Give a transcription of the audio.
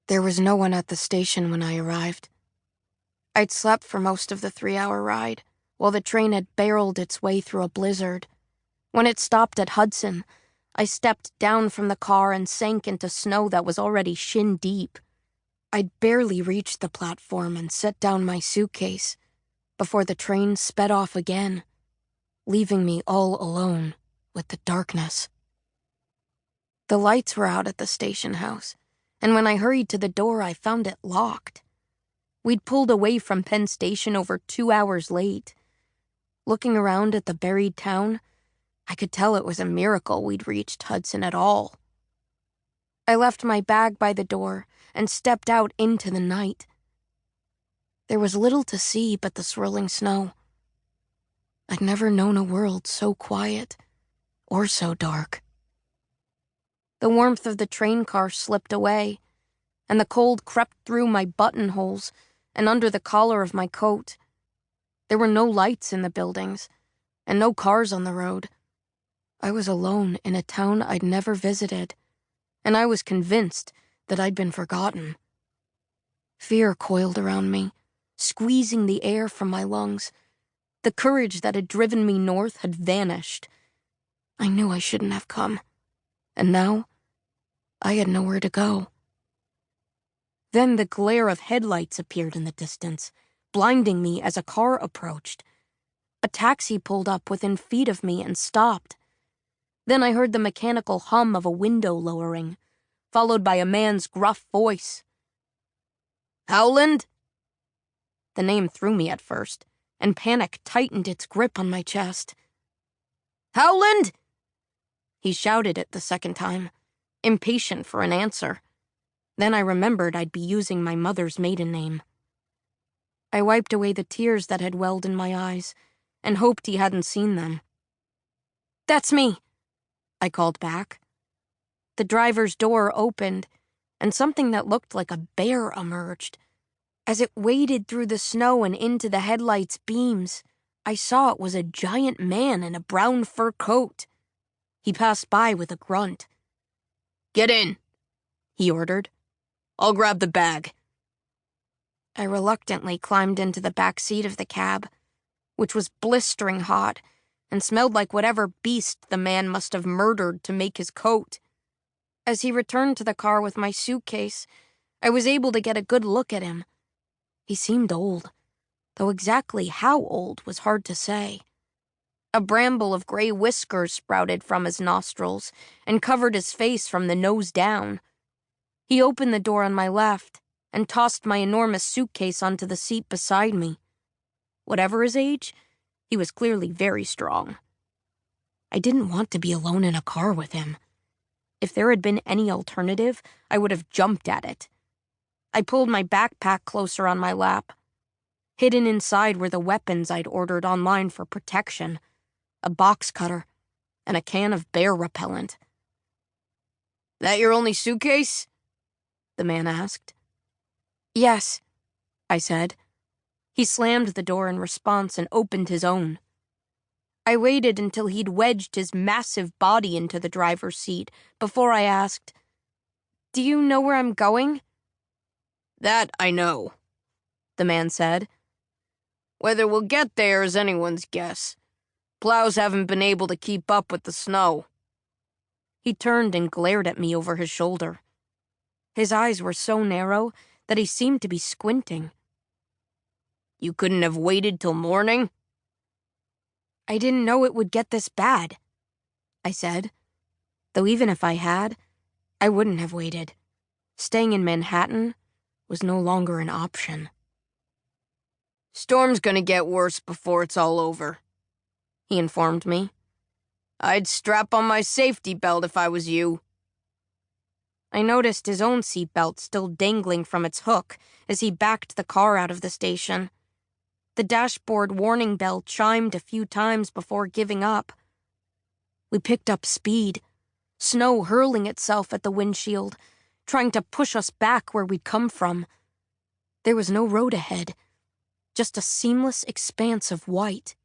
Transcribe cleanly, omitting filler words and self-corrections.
There was no one at the station when I arrived. I'd slept for most of the 3-hour ride, while the train had barreled its way through a blizzard. When it stopped at Hudson, I stepped down from the car and sank into snow that was already shin-deep. I'd barely reached the platform and set down my suitcase before the train sped off again, leaving me all alone with the darkness. The lights were out at the station house, and when I hurried to the door, I found it locked. We'd pulled away from Penn Station over 2 hours late. Looking around at the buried town, I could tell it was a miracle we'd reached Hudson at all. I left my bag by the door and stepped out into the night. There was little to see but the swirling snow. I'd never known a world so quiet or so dark. The warmth of the train car slipped away, and the cold crept through my buttonholes and under the collar of my coat. There were no lights in the buildings, and no cars on the road. I was alone in a town I'd never visited, and I was convinced that I'd been forgotten. Fear coiled around me, squeezing the air from my lungs. The courage that had driven me north had vanished. I knew I shouldn't have come, and now I had nowhere to go. Then the glare of headlights appeared in the distance, blinding me as a car approached. A taxi pulled up within feet of me and stopped. Then I heard the mechanical hum of a window lowering, followed by a man's gruff voice. "Howland?" The name threw me at first, and panic tightened its grip on my chest. "Howland!" He shouted it the second time, impatient for an answer. Then I remembered I'd be using my mother's maiden name. I wiped away the tears that had welled in my eyes and hoped he hadn't seen them. "That's me," I called back. The driver's door opened, and something that looked like a bear emerged. As it waded through the snow and into the headlights' beams, I saw it was a giant man in a brown fur coat. He passed by with a grunt. "Get in," he ordered. "I'll grab the bag." I reluctantly climbed into the back seat of the cab, which was blistering hot and smelled like whatever beast the man must have murdered to make his coat. As he returned to the car with my suitcase, I was able to get a good look at him. He seemed old, though exactly how old was hard to say. A bramble of gray whiskers sprouted from his nostrils and covered his face from the nose down. He opened the door on my left and tossed my enormous suitcase onto the seat beside me. Whatever his age, he was clearly very strong. I didn't want to be alone in a car with him. If there had been any alternative, I would have jumped at it. I pulled my backpack closer on my lap. Hidden inside were the weapons I'd ordered online for protection, a box cutter, and a can of bear repellent. "That your only suitcase?" the man asked. "Yes," I said. He slammed the door in response and opened his own. I waited until he'd wedged his massive body into the driver's seat before I asked, "Do you know where I'm going?" "That I know," the man said. "Whether we'll get there is anyone's guess. Plows haven't been able to keep up with the snow." He turned and glared at me over his shoulder. His eyes were so narrow that he seemed to be squinting. "You couldn't have waited till morning?" "I didn't know it would get this bad," I said. Though even if I had, I wouldn't have waited. Staying in Manhattan was no longer an option. "Storm's gonna get worse before it's all over," he informed me. "I'd strap on my safety belt if I was you." I noticed his own seatbelt still dangling from its hook as he backed the car out of the station. The dashboard warning bell chimed a few times before giving up. We picked up speed, snow hurling itself at the windshield, trying to push us back where we'd come from. There was no road ahead, just a seamless expanse of white.